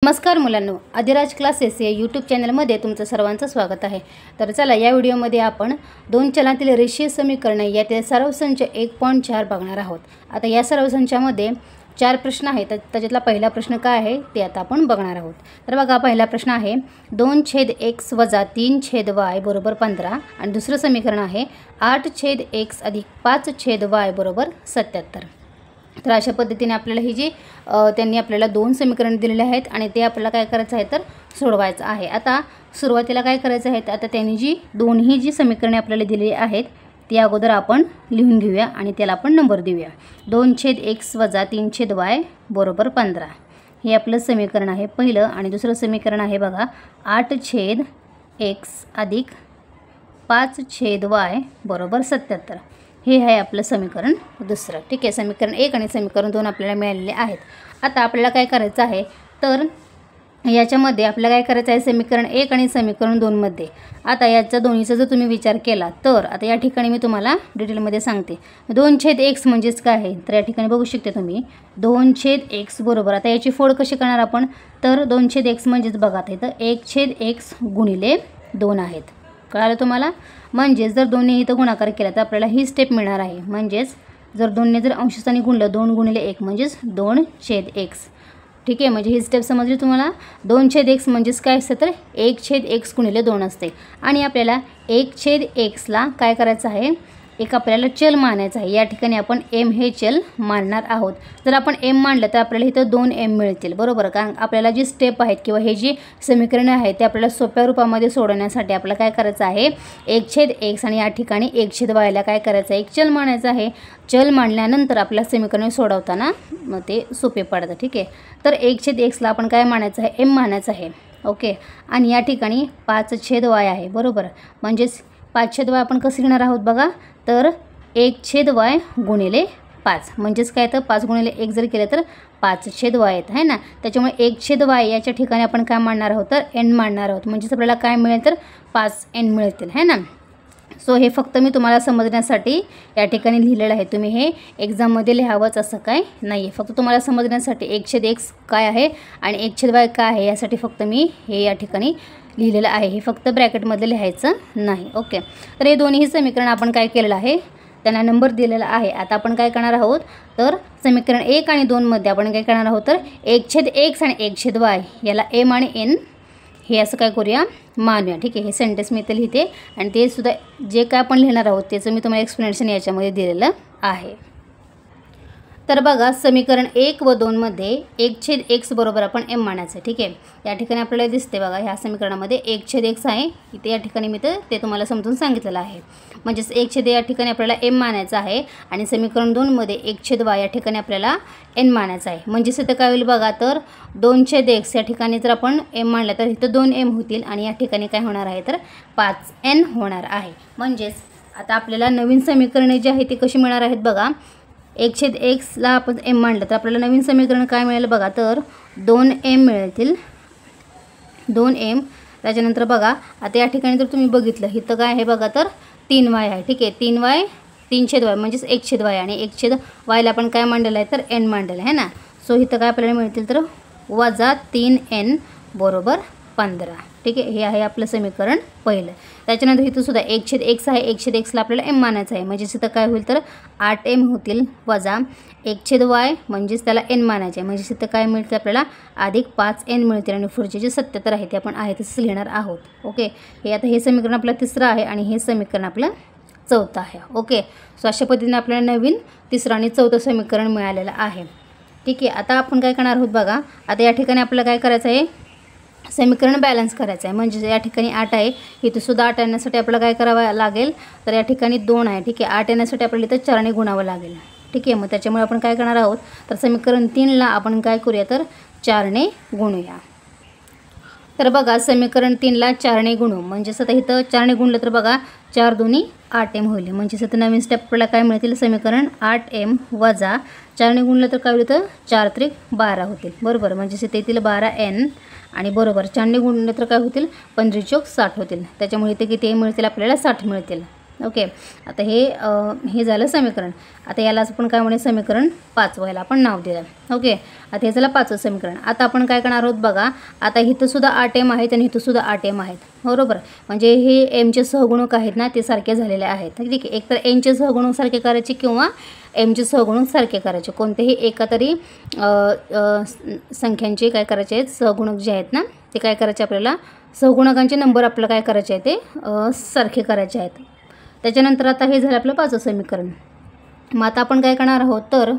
नमस्कार मुलांनो, आदिराज क्लासेस या यूट्यूब चॅनलमध्ये तुमचं सर्वांचं स्वागत आहे। तर चला या व्हिडिओमध्ये आपण दोन चलांतील रेषीय समीकरणे यातील सराव संच 1.4 बघणार आहोत। आता या सराव संचामध्ये 4 प्रश्न आहेत, त्याच्यातला पहिला प्रश्न काय आहे ते आता आपण बघणार आहोत। तर बघा, पहिला प्रश्न आहे 2/x - 3/y = 15 आणि दुसरं समीकरण आहे 8/x + 5/y = 77। तर अशा पद्धतीने आपल्याला ही जी त्यांनी आपल्याला दोन समीकरण दिलेले आहेत आणि ते आपल्याला काय करायचं आहे तर सोडवायचं आहे। आता सुरुवातीला काय करायचं आहे, आता त्यांनी जी दोन्ही जी समीकरणे आपल्याला दिलेली आहेत ती अगोदर आपण लिहून घेऊया आणि त्याला आपण नंबर देऊया। 2/x - 3/y = 15 हे आपलं समीकरण आहे पहिलं। आणि दुसरं समीकरण आहे बघा 8/x + 5/y = 77 हे आहे आपलं समीकरण दुसरं। ठीक आहे, समीकरण 1 आणि समीकरण 2 आपल्याला मिळालेले आहेत। आता आपल्याला काय करायचं आहे तर याच्यामध्ये आपल्याला काय करायचं आहे, समीकरण 1 आणि समीकरण 2 मध्ये आता याचा दोन्हीचा जर तुम्ही विचार केला तर आता या ठिकाणी मी तुम्हाला डिटेलमध्ये सांगते। 2/x म्हणजेच काय आहे तर या ठिकाणी बघू शकते तुम्ही 2/x बरोबर आता याची फोड कशी करणार आपण तर 2/x म्हणजेच बघा आता इथं 1/x × 2 आहेत। कळालं तुम्हाला? म्हणजेच जर दोन्ही इथं गुणाकार केला तर आपल्याला ही स्टेप मिळणार आहे। म्हणजेच जर दोन्ही जर अंशस्थानी गुणलं 2 × 1 म्हणजेच 2/x। ठीक आहे, म्हणजे ही स्टेप समजली तुम्हाला। 2/x म्हणजेच काय असतं तर 1/x × 2 असते आणि आपल्याला 1/x ला काय करायचं आहे, एक आपल्याला चल मानायचं आहे। या ठिकाणी आपण m हे चल मानणार आहोत। जर आपण m मानलं तर आपल्याला इथं 2m मिळतील बरोबर। कारण आपल्याला जी स्टेप आहेत किंवा हे जी समीकरणे आहेत ते आपल्याला सोप्या रूपामध्ये सोडवण्यासाठी आपल्याला काय करायचं आहे 1/x आणि या ठिकाणी 1/y ला काय करायचं आहे एक चल मानायचं आहे। चल मांडल्यानंतर आपल्या समीकरण सोडवताना मग ते सोपे पडतं। ठीक आहे, तर 1/x ला आपण काय मानायचं आहे m मानायचं आहे। ओके, आणि या ठिकाणी 5/y आहे बरोबर। म्हणजेच 5/y आपण कसं लिहिणार आहोत बघा तर 1/y × 5 म्हणजेच काय तर 5 × 1 जर केलं तर 5/y येत आहे ना। त्याच्यामुळे 1/y याच्या ठिकाणी आपण काय मांडणार आहोत तर n मांडणार आहोत। म्हणजेच आपल्याला काय मिळेल तर 5n मिळतील है ना। सो हे फक्त मी तुम्हाला समजण्यासाठी या ठिकाणी लिहिलेलं आहे। तुम्ही हे एक्झाममध्ये लिहावंच असं काय नाही आहे, फक्त तुम्हाला समजण्यासाठी 1/x काय आहे आणि 1/y काय आहे यासाठी फक्त मी हे या ठिकाणी लिहिलेलं आहे। हे फक्त ब्रॅकेटमध्ये लिहायचं नाही। ओके, तर हे दोन्ही समीकरण आपण काय केलेलं आहे त्यांना नंबर दिलेला आहे। आता आपण काय करणार आहोत तर समीकरण 1 आणि 2 मध्ये आपण काय करणार आहोत तर 1/x आणि 1/y याला m आणि n हे असं काय करूया मानूया। ठीक आहे, हे सेंटेन्स मी इथे लिहिते आणि ते सुद्धा जे काय आपण लिहिणार आहोत त्याचं मी तुम्हाला एक्सप्लेनेशन याच्यामध्ये दिलेलं आहे। तर बघा, समीकरण 1 व 2 मध्ये 1/x बरोबर आपण m मानायचं। ठीक आहे, या ठिकाणी आपल्याला दिसते बघा ह्या समीकरणामध्ये 1/x आहे इथे, या ठिकाणी मी ते तुम्हाला समजून सांगितलेलं आहे। म्हणजेच 1/x या ठिकाणी आपल्याला m मानायचं आहे आणि समीकरण 2 मध्ये 1/y या ठिकाणी आपल्याला n मानायचं आहे। म्हणजेच इथं काय होईल बघा तर 2/x या ठिकाणी जर आपण m मानलं तर इथं 2m होतील आणि या ठिकाणी काय होणार आहे तर 5n होणार आहे। म्हणजेच आता आपल्याला नवीन समीकरणे जी आहेत ती कशी मिळणार आहेत बघा, 1/x ला आपण m मांडलं तर आपल्याला नवीन समीकरण काय मिळेल बघा तर 2m मिळतील 2m। त्याच्यानंतर बघा आता या ठिकाणी जर तुम्ही बघितलं इथं काय आहे बघा तर 3y आहे। ठीक आहे, 3y 3/y म्हणजेच 1/y आणि 1/y ला आपण काय मांडलेलं आहे तर n मांडलेलं आहे ना। सो इथं काय आपल्याला मिळतील तर -3n = 15। ठीक आहे, हे आहे आपलं समीकरण पहिलं। त्याच्यानंतर इथं सुद्धा 1/x आहे, 1/x ला आपल्याला m मानायचं आहे। म्हणजेच इथं काय होईल तर 8m होतील वजा 1/y म्हणजेच त्याला n मानायचे आहे। म्हणजेच इथं काय मिळतं आपल्याला अधिक 5n मिळतील आणि पुढचे जे 77 आहे ते आपण आहे तसं लिहिणार आहोत। ओके, हे आता हे समीकरण आपलं तिसरं आहे आणि हे समीकरण आपलं चौथं आहे। ओके, सो अशा पद्धतीने आपल्याला नवीन तिसरं आणि चौथं समीकरण मिळालेलं आहे। ठीक आहे, आता आपण काय करणार आहोत बघा, आता या ठिकाणी आपल्याला काय करायचं आहे समीकरण बॅलन्स करायचं आहे। म्हणजे या ठिकाणी 8 आहे, इथं सुद्धा 8 येण्यासाठी आपल्याला काय करावं लागेल तर या ठिकाणी 2 आहे। ठीक आहे, 8 येण्यासाठी आपल्याला इथं 4 ने गुणावं लागेल। ठीक आहे, मग त्याच्यामुळे आपण काय करणार आहोत तर समीकरण 3 ला आपण काय करूया तर 4 ने गुणूया। तर बघा, समीकरण 3 ला 4 ने गुणू म्हणजेच आता इथं 4 ने गुणलं तर बघा 4 2 8m होईल। म्हणजेच आता नवीन स्टेप आपल्याला काय मिळतील समीकरण 8m वजा 4 ने गुणलं तर काय होईल तर 4 त्रिक 12 होतील बरोबर। म्हणजेच इथे येतील 12n आणि बरोबर 4 ने गुणलं तर काय होतील 15 चौक 60 होतील। त्याच्यामुळे इथे किती मिळतील आपल्याला 60 मिळतील। ओके, आता हे झालं समीकरण. आता यालाच आपण काय म्हणे समीकरण 5 व्हायला आपण नाव दिलं. ओके, आता हे झालं 5वं समीकरण. आता आपण काय करणार आहोत बघा, आता इथं सुद्धा 8m आहेत आणि इथं सुद्धा 8m आहेत, बरोबर. म्हणजे हे एमचे सहगुणक आहेत ना ते सारखे झालेले आहेत. ठीक आहे, एकतर एनचे सहगुणक सारखे करायचे किंवा एमचे सहगुणक सारखे करायचे. कोणतेही एका तरी संख्यांचे काय करायचे आहेत, सहगुणक जे आहेत ना ते काय करायचे, आपल्याला सहगुणकांचे नंबर आपल्याला काय करायचे आहे ते सारखे करायचे आहेत. त्याच्यानंतर आता हे झालं आपलं 5वं समीकरण. मग आता आपण काय करणार आहोत, तर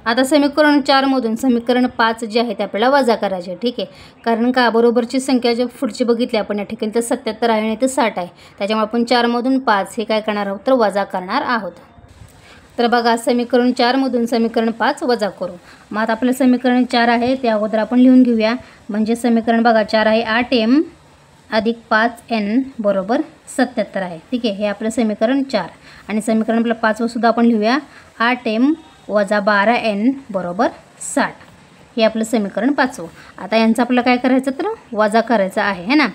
आता समीकरण 4मधून समीकरण 5 जे आहे ते आपल्याला वजा करायचे. ठीक आहे, कारण का बरोबरची संख्या जे पुढची बघितली आपण या ठिकाणी तर 77 आहे आणि ते 60 आहे. त्याच्यामुळे आपण 4मधून 5 हे काय करणार आहोत, तर वजा करणार आहोत. तर बघा, समीकरण 4मधून समीकरण 5 वजा करू. मग आता आपलं समीकरण 4 आहे ते अगोदर आपण लिहून घेऊया. म्हणजे समीकरण बघा 4 आहे 8m अधिक 5n बरोबर 77 आहे. ठीक आहे, हे आपलं समीकरण 4. आणि समीकरण आपलं 5वं सुद्धा आपण लिहूया 8m वजा 12n बरोबर 60. हे आपलं समीकरण 5वं. आता यांचं आपल्याला काय करायचं, तर वजा करायचं आहे है ना.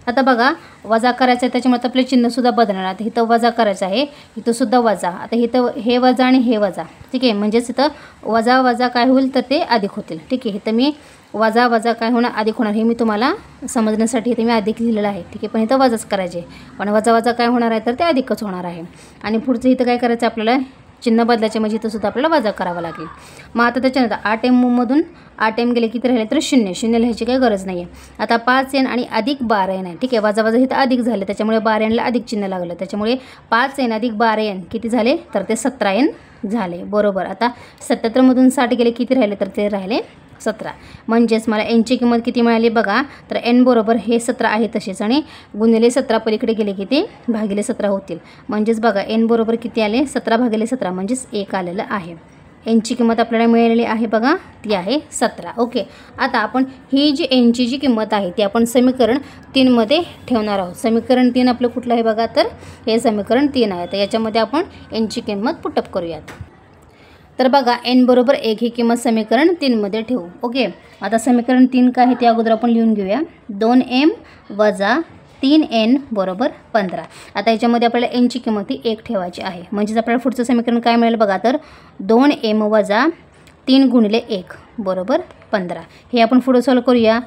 आता बघा, वजा करायचं आहे त्याच्यामुळे आपलं चिन्हसुद्धा बदलणार. आता इथं वजा करायचं आहे, इथं सुद्धा वजा. आता इथं हे वजा आणि हे वजा. ठीक आहे, म्हणजेच इथं वजा वजा काय होईल, तर ते अधिक होतील. ठीक आहे, इथं मी वजा वजा काय होणार, अधिक होणार. हे मी तुम्हाला समजण्यासाठी इथे मी अधिक लिहिलेलं आहे. ठीक आहे, पण इथं वजाच करायचे, पण वजा वजा काय होणार आहे, तर ते अधिकच होणार आहे. आणि पुढचं इथं काय करायचं, आपल्याला चिन्ह बदलायचे, म्हणजे इथं सुद्धा आपल्याला वजा करावं लागेल. मग आता त्याच्यानंतर 8mमधून 8m गेले किती राहिले, तर 0 लिहायची काही गरज नाही आहे. आता 5n आणि अधिक 12n आहे. ठीक आहे, वजा वजा इथं अधिक झाले त्याच्यामुळे 12nला अधिक चिन्ह लागलं. त्याच्यामुळे 5n अधिक 12n किती झाले, तर ते 17n झाले, बरोबर. आता 77मधून 60 गेले किती राहिले, तर ते राहिले 17. म्हणजेच मला nची किंमत किती मिळाली बघा, तर n बरोबर हे 17 आहे तसेच, आणि गुणिले 17 पलीकडे गेले किती भागिले 17 होतील. म्हणजेच बघा n बरोबर किती आले, 17 भागिले 17 म्हणजेच 1 आलेलं आहे. nची किंमत आपल्याला मिळालेली आहे बघा, ती आहे 17. ओके, आता आपण ही जी nची जी किंमत आहे ती आपण समीकरण 3मध्ये ठेवणार आहोत. समीकरण 3 आपलं कुठलं आहे बघा, तर हे समीकरण 3 आहे. तर याच्यामध्ये आपण nची किंमत पुटअप करूयात. तर बघा, n बरोबर 1 ही किंमत समीकरण 3मध्ये ठेवू. ओके, आता समीकरण 3 काय आहे ते अगोदर आपण लिहून घेऊया. 2m वजा 3n बरोबर 15. आता याच्यामध्ये आपल्याला nची किंमत ही 1 ठेवायची आहे. म्हणजेच आपल्याला पुढचं समीकरण काय मिळेल बघा, तर 2m वजा 3 गुणिले 1 बरोबर 15. हे आपण पुढे सॉल्व करूया.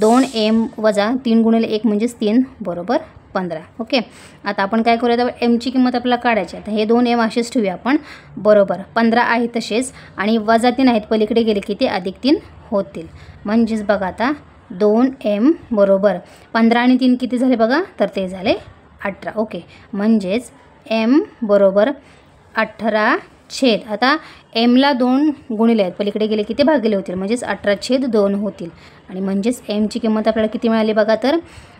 2m वजा 3 गुणिले 1 म्हणजेच 3 बरोबर 15. ओके, आता आपण काय करूया, तर mची किंमत आपल्याला काढायची आहे. तर हे 2m असेच ठेवूया आपण, बरोबर 15 आहे तसेच, आणि वजा 3 आहेत पलीकडे गेले की ते अधिक 3 होतील. म्हणजेच बघा, आता 2m बरोबर 15 आणि 3 किती झाले बघा, तर ते झाले 18. ओके, म्हणजेच m बरोबर 18 आता mला 2 गुणिले आहेत पलीकडे गेले की ते भागिले होतील, म्हणजेच 18/2 होतील. आणि म्हणजेच mची किंमत आपल्याला किती मिळाली बघा, तर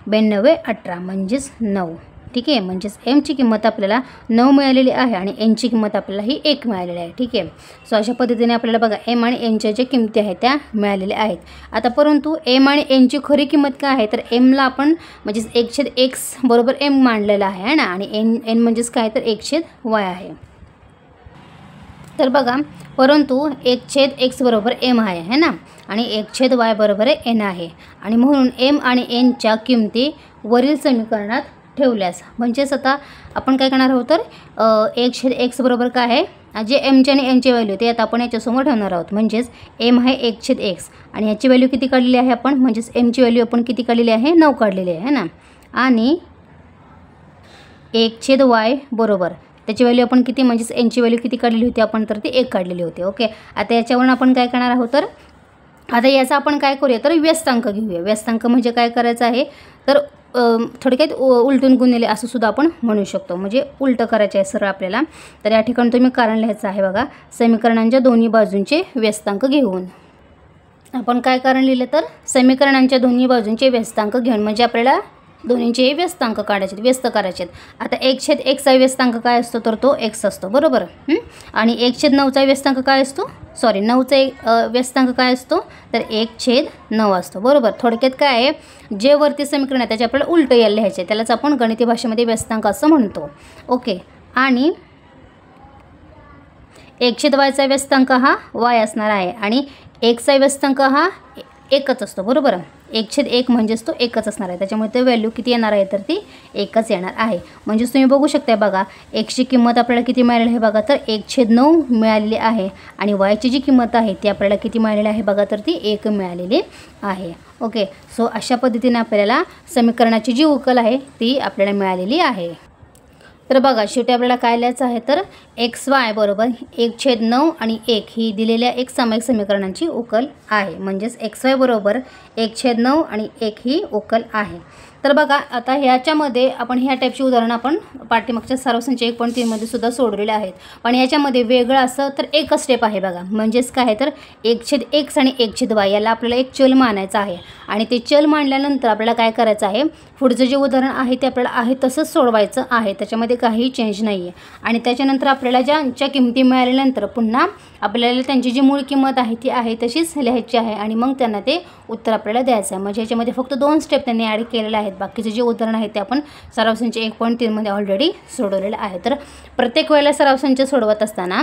92/18 म्हणजेच 9. ठीक आहे, म्हणजेच mची किंमत आपल्याला 9 मिळालेली आहे आणि nची किंमत आपल्याला ही 1 मिळालेली आहे. ठीक आहे, सो अशा पद्धतीने आपल्याला बघा m आणि nच्या ज्या किमती आहेत त्या मिळालेल्या आहेत. आता परंतु m आणि nची खरी किंमत काय आहे, तर mला आपण म्हणजेच 1/x बरोबर m मांडलेला आहे ना, आणि n म्हणजेच काय, तर 1/y आहे. तर बघा, परंतु 1/x बरोबर m आहे ना, आणि 1/y बरोबर n आहे. आणि म्हणून m आणि nच्या किमती वरील समीकरणात ठेवल्यास, म्हणजेच आता आपण काय करणार आहोत, तर 1/x बरोबर काय आहे, जे mचे आणि nचे व्हॅल्यू ते आता आपण याच्यासमोर ठेवणार आहोत. म्हणजेच m आहे 1/x आणि याची व्हॅल्यू किती काढलेली आहे आपण, म्हणजेच mची व्हॅल्यू आपण किती काढलेली आहे, 9 काढलेली आहे ना, आणि 1/y बरोबर त्याची व्हॅल्यू आपण किती, म्हणजेच nची व्हॅल्यू किती काढलेली होती आपण, तर ती 1 काढलेली होती. ओके, आता याच्यावरून आपण काय करणार आहोत, तर आता याचा आपण काय करूया, तर व्यस्तांक घेऊया. व्यस्तांक म्हणजे काय करायचं आहे, तर थोडक्यात उलटून गुणिले असं सुद्धा आपण म्हणू शकतो, म्हणजे उलटं करायचं आहे सरळ आपल्याला. तर या ठिकाणी तुम्ही कारण लिहायचं आहे बघा, समीकरणांच्या दोन्ही बाजूंचे व्यस्तांक घेऊन. आपण काय कारण लिहिलं, तर समीकरणांच्या दोन्ही बाजूंचे व्यस्तांक घेऊन, म्हणजे आपल्याला दोन्हींचे व्यस्तांक काढायचे, व्यस्त करायचे. आता 1/x चा व्यस्तांक काय असतो, तर तो x असतो, बरोबर. आणि 1/9चा व्यस्तांक काय असतो, 9चा व्यस्तांक काय असतो, तर 1/9 असतो, बरोबर. थोडक्यात काय आहे, जे वरती समीकरण आहे त्याचे आपल्याला उलटं यायला लिहायचे, त्यालाच आपण गणिती भाषेमध्ये व्यस्तांक असं म्हणतो. ओके, आणि 1/yचा व्यस्तांक हा y असणार आहे, आणि 1चा व्यस्तांक हा एकच असतो, बरोबर. 1/1 म्हणजेच तो एकच असणार आहे, त्याच्यामुळे ते व्हॅल्यू किती येणार आहे तर ती एकच येणार आहे. म्हणजेच तुम्ही बघू शकता बघा एक्सची किंमत आपल्याला किती मिळालेली आहे बघा तर 1/9 मिळालेली आहे आणि वायची जी किंमत आहे ती आपल्याला किती मिळालेली आहे बघा तर ती 1 मिळालेली आहे. ओके, सो अशा पद्धतीने आपल्याला समीकरणाची जी उकल आहे ती आपल्याला मिळालेली आहे. तर बघा शेवटी आपल्याला काय लिहायचं आहे तर XY बरोबर 1/9 आणि 1 ही दिलेल्या एक सामायिक समीकरणांची उकल आहे. म्हणजेच XY बरोबर 1/9 आणि 1 ही उकल आहे. तर बघा आता ह्याच्यामध्ये आपण ह्या टाईपची उदाहरणं आपण पाठीमागच्या सराव संच 1.3 मध्ये सुद्धा सोडवलेले आहेत. पण याच्यामध्ये वेगळं असं तर एकच स्टेप आहे बघा. म्हणजेच काय आहे तर 1/x आणि 1/y याला आपल्याला एक चल मानायचं आहे आणि ते चल मांडल्यानंतर आपल्याला काय करायचं आहे, पुढचं जे उदाहरण आहे ते आपल्याला आहे तसंच सोडवायचं आहे, त्याच्यामध्ये काही चेंज नाही आहे. आणि त्याच्यानंतर आपल्याला ज्यांच्या किमती मिळाल्यानंतर पुन्हा आपल्याला त्यांची जी मूळ किंमत आहे ती आहे तशीच लिहायची आहे आणि मग त्यांना ते उत्तर आपल्याला द्यायचं आहे. म्हणजे याच्यामध्ये फक्त 2 स्टेप त्यांनी ॲड केलेले आहेत. बाकीचे जे उदाहरण आहे ते आपण सराव संच 1.3 मध्ये ऑलरेडी सोडवलेलं आहे. तर प्रत्येक वेळेला सराव संच सोडवत असताना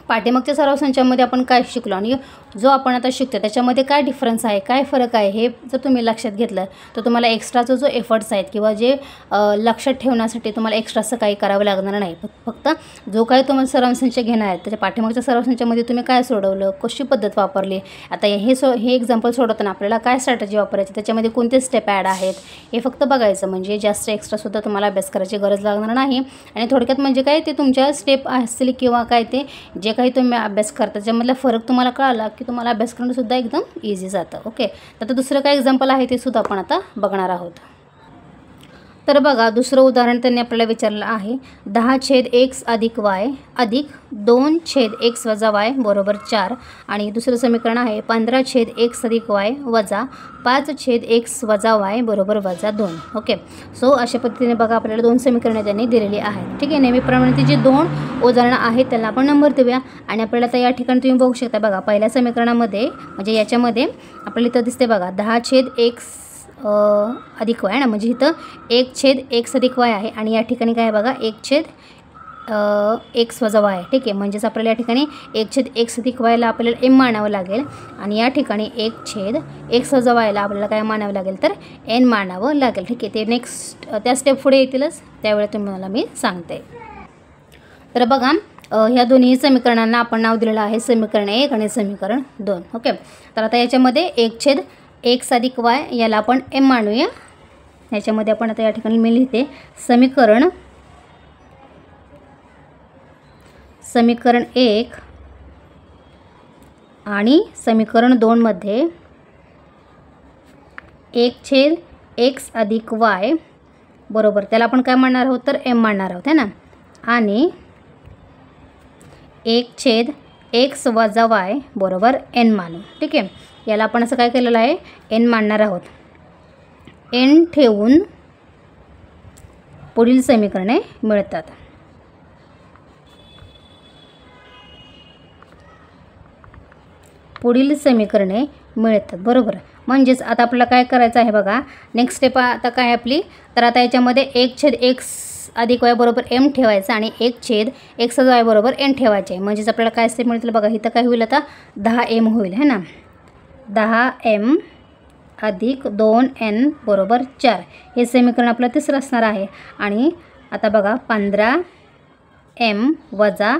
पाठीमागच्या सराव संचामध्ये आपण काय शिकलो आणि जो आपण आता शिकतो त्याच्यामध्ये काय डिफरन्स आहे, काय फरक आहे, हे जर तुम्ही लक्षात घेतलं तर तुम्हाला एक्स्ट्राचा जो एफर्ट्स आहेत किंवा जे लक्षात ठेवण्यासाठी तुम्हाला एक्स्ट्राचं काही करावं लागणार नाही. फक्त जो काही तुम्हाला सराव संच घेणार आहे त्याच्या पाठीमागच्या सराव संचामध्ये तुम्ही काय सोडवलं, कशी पद्धत वापरली, आता हे एक्झाम्पल सोडवताना आपल्याला काय स्ट्रॅटेजी वापरायची, त्याच्यामध्ये कोणते स्टेप ॲड आहेत हे फक्त बघायचं. म्हणजे जास्त एक्स्ट्रासुद्धा तुम्हाला अभ्यास करायची गरज लागणार नाही. आणि थोडक्यात म्हणजे काय ते तुमच्या स्टेप असतील किंवा काय ते जे काही तुम्ही अभ्यास करता त्याच्यामधला फरक तुम्हाला कळाला की तुम्हाला अभ्यास करणंसुद्धा एकदम इझी जातं. ओके, तर दुसरं काय एक्झाम्पल आहे ते सुद्धा आपण आता बघणार आहोत. तर बघा दुसरं उदाहरण त्यांनी आपल्याला विचारलं आहे 10/x अधिक y अधिक 2/x वजा y बरोबर 4 आणि दुसरं समीकरण आहे 15/x अधिक y वजा 5/x वजा y बरोबर वजा 2. ओके, सो अशा पद्धतीने बघा आपल्याला 2 समीकरणे त्यांनी दिलेली आहेत. ठीक आहे, नेहमीप्रमाणे ती जी 2 उदाहरणं आहेत त्यांना आपण नंबर देऊया आणि आपल्याला आता या ठिकाणी तुम्ही बघू शकता बघा पहिल्या समीकरणामध्ये म्हणजे याच्यामध्ये आपल्याला इथं दिसते बघा 10/x अधिक y ना, म्हणजे इथं 1/x अधिक y आहे आणि या ठिकाणी काय आहे बघा 1/x वजा y. ठीक आहे, म्हणजेच आपल्याला या ठिकाणी 1/x अधिक y ला आपल्याला m मानावं लागेल आणि या ठिकाणी 1/x वजा y ला आपल्याला काय मानावं लागेल तर n मानावं लागेल. ठीक आहे, ते नेक्स्ट त्या स्टेप पुढे येतीलच त्यावेळेला तुम्हाला मी सांगते. तर बघा ह्या दोन्ही समीकरणांना आपण नाव दिलेलं आहे समीकरण 1 आणि समीकरण 2. ओके, तर आता याच्यामध्ये 1/x अधिक y याला आपण m मानूया. याच्यामध्ये आपण आता या ठिकाणी मी लिहिते समीकरण 1 आणि समीकरण 2 मध्ये 1/x अधिक y बरोबर त्याला आपण काय मानणार आहोत तर m मानणार आहोत है ना, आणि 1/x वजा y बरोबर n मानू. ठीक आहे, याला आपण असं काय केलेलं आहे n मानणार आहोत. n ठेवून पुढील समीकरणे मिळतात. पुढील समीकरणे मिळतात बरोबर. म्हणजेच आता आपल्याला काय करायचं आहे बघा नेक्स्ट स्टेप आता काय आपली तर आता याच्यामध्ये 1/x अधिक y बरोबर m ठेवायचं आणि 1/x वजा y बरोबर n ठेवायचे. म्हणजेच आपल्याला काय स्टेप मिळतील बघा इथं काय होईल आता 10m होईल है ना, 10m अधिक 2n बरोबर 4 हे समीकरण आपलं तिसरं असणार आहे. आणि आता बघा 15m वजा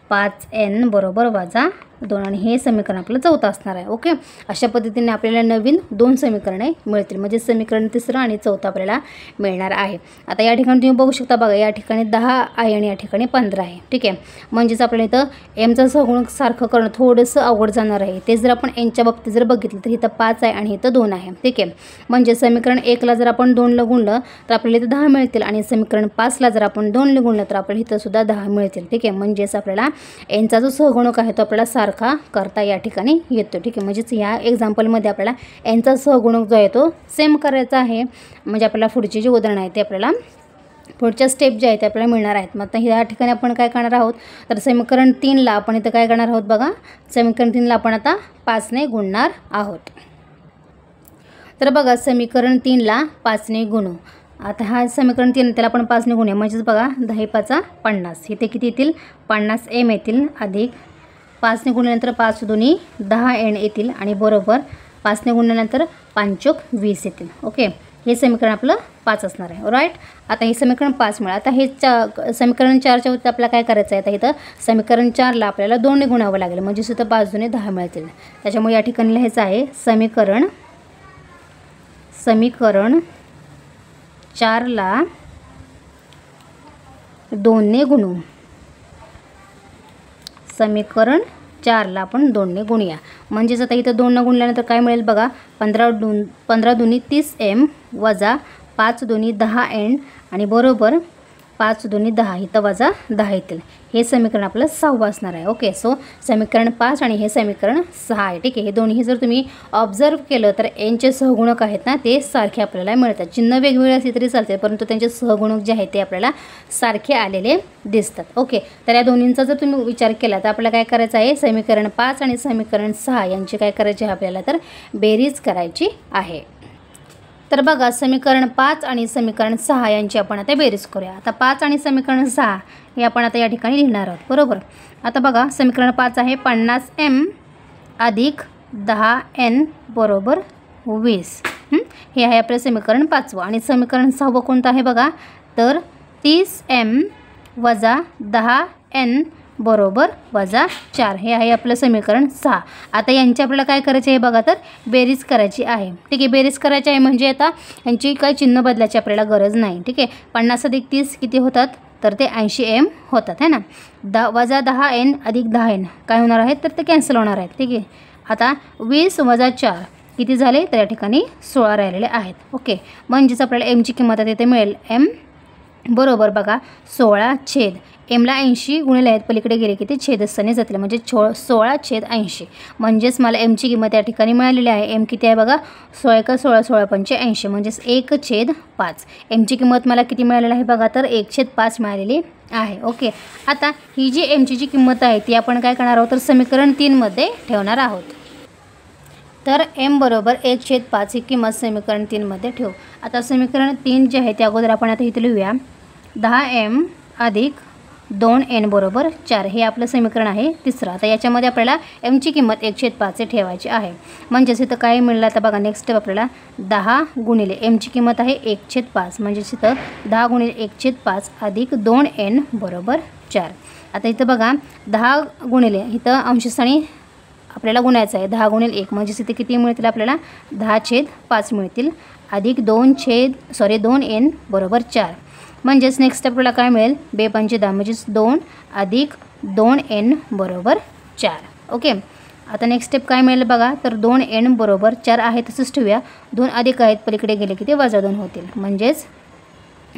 5n बरोबर वजा 2 आणि हे समीकरण आपलं चौथं असणार आहे. ओके, अशा पद्धतीने आपल्याला नवीन 2 समीकरणे मिळतील. म्हणजे समीकरण तिसरं आणि चौथं आपल्याला मिळणार आहे. आता या ठिकाणी तुम्ही बघू शकता बघा या ठिकाणी 10 आहे आणि या ठिकाणी 15 आहे. ठीक आहे, म्हणजेच आपल्याला इथं एमचं सहगुणक सारखं करणं थोडंसं अवघड जाणार आहे. ते जर आपण एनच्या बाबतीत जर बघितलं तर इथं 5 आहे आणि इथं 2 आहे. ठीक आहे, म्हणजे समीकरण 1ला जर आपण 2ला गुणलं तर आपल्याला इथं 10 मिळतील आणि समीकरण 5ला जर आपण 2ला गुणलं तर आपल्याला इथं सुद्धा 10 मिळतील. ठीक आहे, म्हणजेच आपल्याला एनचा जो सहगुणक आहे तो आपल्याला सारखा करता या ठिकाणी येतो. ठीक आहे, म्हणजेच या एक्झाम्पलमध्ये आपल्याला एनचा सहगुणक जो आहे तो सेम करायचा आहे. म्हणजे आपल्याला पुढचे जे उदाहरण आहे ते आपल्याला पुढच्या स्टेप जे आहे ते आपल्याला मिळणार आहेत. मग आता या ठिकाणी आपण काय करणार आहोत तर समीकरण 3ला आपण इथं काय करणार आहोत बघा समीकरण 3ला आपण आता 5ने गुणणार आहोत. तर बघा समीकरण 3ला 5ने गुणू. आता हा समीकरण 3 त्याला आपण 5ने गुणूया. म्हणजेच बघा 10 × 5 = 50 इथे किती येतील 50m येतील अधिक 5ने गुणल्यानंतर 5 × 2 = 10n येतील आणि बरोबर 5ने गुणल्यानंतर 5 चोक 20 येतील. ओके, हे समीकरण आपलं 5 असणार आहे. राईट. आता हे समीकरण 5 मिळालं. आता हे समीकरण 4च्या वरती आपल्याला काय करायचं आहे, आता इथं समीकरण 4ला आपल्याला 2ने गुणावं लागेल, म्हणजे इथं 5 दुणे 10 मिळतील. त्याच्यामुळे या ठिकाणी लिहायचं आहे समीकरण 4ला 2ने गुणू. समीकरण 4ला आपण 2ने गुणूया. म्हणजेच आता इथं 2 गुणल्यानंतर काय मिळेल बघा, 15 दुनी 30m वजा 5 दुनी 10n आणि बरोबर 5 दुनी 10, इथं वजा 10 येतील. हे समीकरण आपलं 6 असणार आहे. ओके, सो समीकरण 5 आणि हे समीकरण 6 आहे. ठीक आहे. हे दोन्ही जर तुम्ही ऑब्झर्व केलं तर एनचे सहगुणक आहेत ना, ते सारखे आपल्याला मिळतात. चिन्ह वेगवेगळे असले तरी चालते, परंतु त्यांचे सहगुणक जे आहेत ते आपल्याला सारखे आलेले दिसतात. ओके, तर या दोन्हींचा जर तुम्ही विचार केला तर आपल्याला काय करायचं आहे, समीकरण 5 आणि समीकरण 6 यांची काय करायची आहे आपल्याला, तर बेरीज करायची आहे. तर बघा, समीकरण 5 आणि समीकरण 6 यांची आपण आता बेरीज करूया. आता 5 आणि समीकरण 6 हे आपण आता या ठिकाणी लिहिणार आहोत. बरोबर. आता बघा, समीकरण 5 आहे 50m अधिक 10n बरोबर 20. हे आहे आपलं समीकरण 5. आणि समीकरण 6 कोणतं आहे बघा, तर 30m वजा 10n बरोबर वजा 4. हे आहे आपलं समीकरण 6. आता यांची आपल्याला काय करायचे आहे बघा, तर बेरीज करायची आहे. ठीक आहे, बेरीज करायची आहे म्हणजे आता यांची काय चिन्ह बदलायची आपल्याला गरज नाही. ठीक आहे. 50 अधिक 30 किती होतात, तर ते 80m होतात है ना. वजा 10n अधिक 10n काय होणार आहेत, तर ते कॅन्सल होणार आहेत. ठीक आहे. आता 20 वजा 4 किती झाले, तर या ठिकाणी 16 राहिलेले आहेत. ओके, म्हणजेच आपल्याला एमची किंमत आता इथे मिळेल m बरोबर बघा 16 एमला 80 गुणिले आहेत, पलीकडे गेले की ते छेदस्थानी जातील, म्हणजे 16/80. म्हणजेच मला एमची किंमत या ठिकाणी मिळालेली आहे. एम किती आहे बघा, 16 × 16 16 पंचे 80, म्हणजेच 1/5. एमची किंमत मला किती मिळालेली आहे बघा, तर 1/5 मिळालेली आहे. ओके, आता ही जी एमची जी किंमत आहे ती आपण काय करणार आहोत, तर समीकरण 3 मध्ये ठेवणार आहोत. तर m बरोबर 1/5 ही किंमत समीकरण 3 मध्ये ठेवू. आता समीकरण 3 जे आहे त्या अगोदर आपण आता इथे लिहूया 10m अधिक 2n बरोबर 4. हे आपलं समीकरण आहे तिसरं. आता याच्यामध्ये आपल्याला mची किंमत 1/5 ठेवायची आहे. म्हणजेच इथं काय मिळलं, आता बघा नेक्स्ट स्टेप आपल्याला 10 गुणिले mची किंमत आहे 1/5, म्हणजेच इथं 10 गुणिले 1/5 अधिक 2n बरोबर 4. आता इथं बघा 10 गुणिले इथं अंशस्थानी आपल्याला गुणायचं आहे 10 गुणिले 1, म्हणजेच इथे किती मिळतील आपल्याला 10/5 मिळतील अधिक 2n बरोबर 4. म्हणजेच नेक्स्ट स्टेप आपल्याला काय मिळेल, 2 पंचे 10 म्हणजेच 2 अधिक 2n बरोबर 4. ओके, आता नेक्स्ट स्टेप काय मिळेल बघा, तर 2n बरोबर 4 आहे तसंच ठेवूया. 2 अधिक आहेत, पलीकडे गेले की ते वजा 2 होतील, म्हणजेच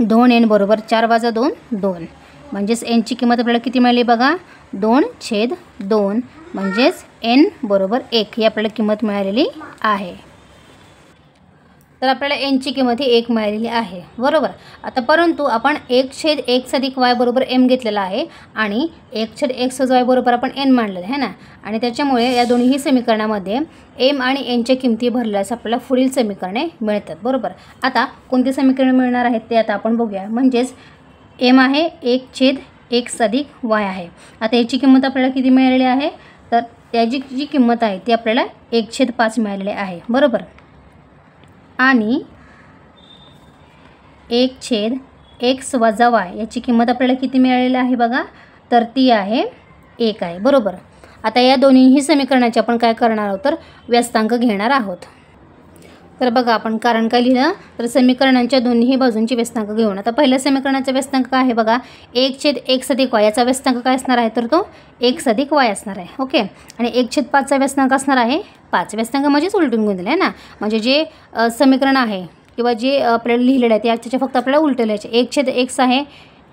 2n बरोबर 4 वजा 2 2. म्हणजेच nची किंमत आपल्याला किती मिळाली बघा, 2/2, म्हणजेच n बरोबर 1 ही आपल्याला किंमत मिळालेली आहे. तर आपल्याला nची किंमत ही 1 मिळालेली आहे. बरोबर. आता परंतु आपण 1/x अधिक y बरोबर m घेतलेला आहे आणि 1/x y बरोबर आपण n मांडलेलं आहे ना, आणि त्याच्यामुळे या दोन्ही समीकरणामध्ये m आणि n च्या किमती भरल्यास आपल्याला पुढील समीकरणे मिळतात. बरोबर. आता कोणती समीकरणे मिळणार आहेत ते आता आपण बघूया. म्हणजेच m आहे 1/x अधिक y आहे. आता याची किंमत आपल्याला किती मिळालेली आहे, तर त्याची जी किंमत आहे ती आपल्याला 1/5 मिळालेली आहे. बरोबर. आणि 1/x वजा y याची किंमत आपल्याला किती मिळालेली आहे बघा, तर ती आहे 1 आहे. बरोबर. आता या दोन्हीही समीकरणाचे आपण काय करणार आहोत, तर व्यस्तांक घेणार आहोत. तर बघा आपण कारण काय लिहिलं, तर समीकरणांच्या दोन्ही बाजूंची व्यस्तांक घेऊन. आता पहिल्या समीकरणाचा व्यस्तांक काय आहे बघा, 1/x अधिक y. याचा व्यस्तांक काय असणार आहे, तर तो x अधिक y असणार आहे. ओके, आणि 1/5चा व्यस्तांक असणार आहे 5. व्यस्तांक म्हणजेच उलटून घेऊन दिलं आहे ना, म्हणजे जे समीकरण आहे किंवा जे आपल्याला लिहिलेलं आहे त्याच्या फक्त आपल्याला उलटं लिहायचे. 1/x आहे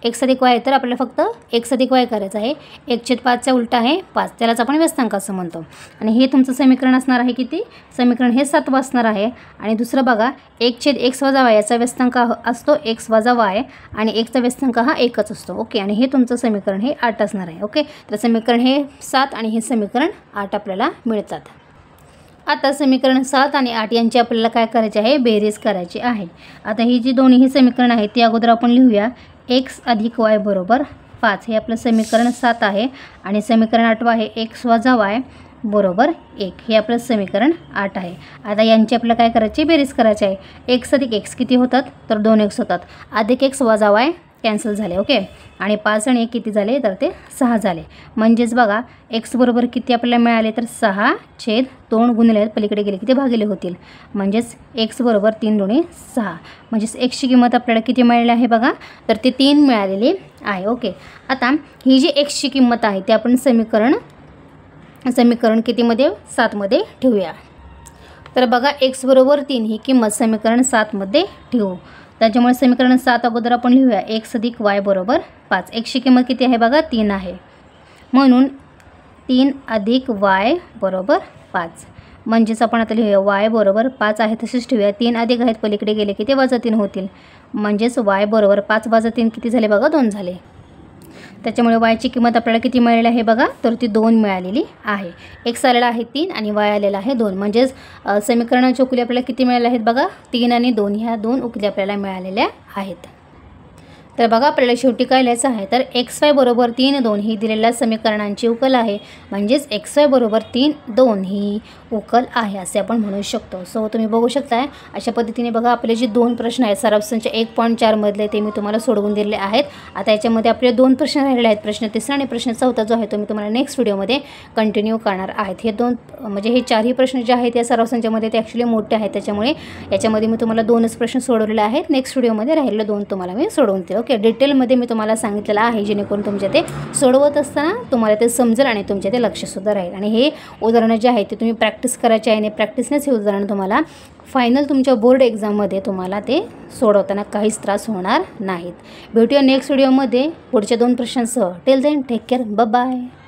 x अधिक y, तर आपल्याला फक्त x अधिक y करायचं आहे. 1/5चा उलटा आहे 5, त्यालाच आपण व्यस्तांक असं म्हणतो. आणि हे तुमचं समीकरण असणार आहे किती, समीकरण हे 7 असणार आहे. आणि दुसरं बघा 1/x वजा y याचा व्यस्तांक असतो x वजा y आणि xचा व्यस्तांक हा 1च असतो. ओके, आणि हे तुमचं समीकरण हे 8 असणार आहे. ओके, तर समीकरण हे 7 आणि हे समीकरण 8 आपल्याला मिळतात. आता समीकरण 7 आणि 8 यांची आपल्याला काय करायचे आहे, बेरीज करायची आहे. आता ही जी दोन्ही समीकरण आहेत ती अगोदर आपण लिहूया. x अधिक y बरोबर 5 हे आपलं समीकरण 7 आहे. आणि समीकरण 8 आहे x वजा y बरोबर 1 हे आपलं समीकरण 8 आहे. आता यांची आपल्याला काय करायची, बेरीज करायची आहे. x अधिक x किती होतात, तर 2x होतात. अधिक x वजा y कॅन्सल झाले. ओके, आणि 5 आणि 1 किती झाले, तर ते 6 झाले. म्हणजेच बघा x बरोबर किती आपल्याला मिळाले, तर 6/2 गुणिले पलीकडे गेले किती भागिले होतील. म्हणजेच x बरोबर 3 दुणे 6. म्हणजेच xची किंमत आपल्याला किती मिळाली आहे बघा, तर ते 3 मिळालेली आहे. ओके, आता ही जी xची किंमत आहे ते आपण समीकरण कितीमध्ये, 7मध्ये ठेवूया. तर बघा x बरोबर 3 ही किंमत समीकरण 7मध्ये ठेवू. त्याच्यामुळे समीकरण 7 अगोदर आपण लिहूया. x अधिक y बरोबर 5. xची किंमत किती आहे बघा, 3 आहे. म्हणून 3 अधिक y बरोबर 5. म्हणजेच आपण आता लिहूया y बरोबर 5 आहे तसेच ठेवूया. 3 अधिक आहेत पलीकडे गेले की ते वजा 3 होतील. म्हणजेच y बरोबर 5 वजा 3 किती झाले बघा, 2 झाले. त्याच्यामुळे yची किंमत आपल्याला किती मिळालेली आहे बघा, तर ती 2 मिळालेली आहे. x आलेला आहे 3 आणि y आलेला आहे 2. म्हणजेच समीकरणाच्या उकली आपल्याला किती मिळाल्या आहेत बघा, 3 आणि 2 ह्या 2 उकली आपल्याला मिळालेल्या आहेत. तर बघा आपल्याला शेवटी काय लिहायचं आहे, तर xy बरोबर 3, 2 ही दिलेल्या समीकरणांची उकल आहे. म्हणजेच xy बरोबर 3, 2 ही उकल आहे असे आपण म्हणू शकतो. सो तुम्ही बघू शकताय अशा पद्धतीने बघा आपले जे 2 प्रश्न आहेत सराव संच 1.4 मधले ते मी तुम्हाला सोडवून दिलेले आहेत. आता याच्यामध्ये आपले 2 प्रश्न राहिलेले आहेत. प्रश्न 3 आणि प्रश्न 4 जो आहे तो मी तुम्हाला नेक्स्ट व्हिडिओमध्ये कंटिन्यू करणार आहेत. हे 2 म्हणजे हे 4ही प्रश्न जे आहेत या सराव संचामध्ये ते ॲक्च्युली मोठे आहेत. त्याच्यामुळे याच्यामध्ये मी तुम्हाला 2च प्रश्न सोडवलेले आहेत. नेक्स्ट व्हिडिओमध्ये राहिलेले 2 तुम्हाला मी सोडवून देईल. ओके, डिटेलमध्ये मी तुम्हाला सांगितलेलं आहे जेणेकरून तुमच्या ते सोडवत असताना तुम्हाला ते समजेल आणि तुमच्या ते लक्षसुद्धा राहील. आणि हे उदाहरणं जे आहेत ते तुम्ही प्रॅक्टिस करायचे आहे आणि प्रॅक्टिसनेच हे उदाहरण तुम्हाला फायनल तुमच्या बोर्ड एक्झाममध्ये तुम्हाला ते सोडवताना काहीच त्रास होणार नाहीत. भेटूया नेक्स्ट व्हिडिओमध्ये पुढच्या 2 प्रश्नांसह. Till then take care, bye bye.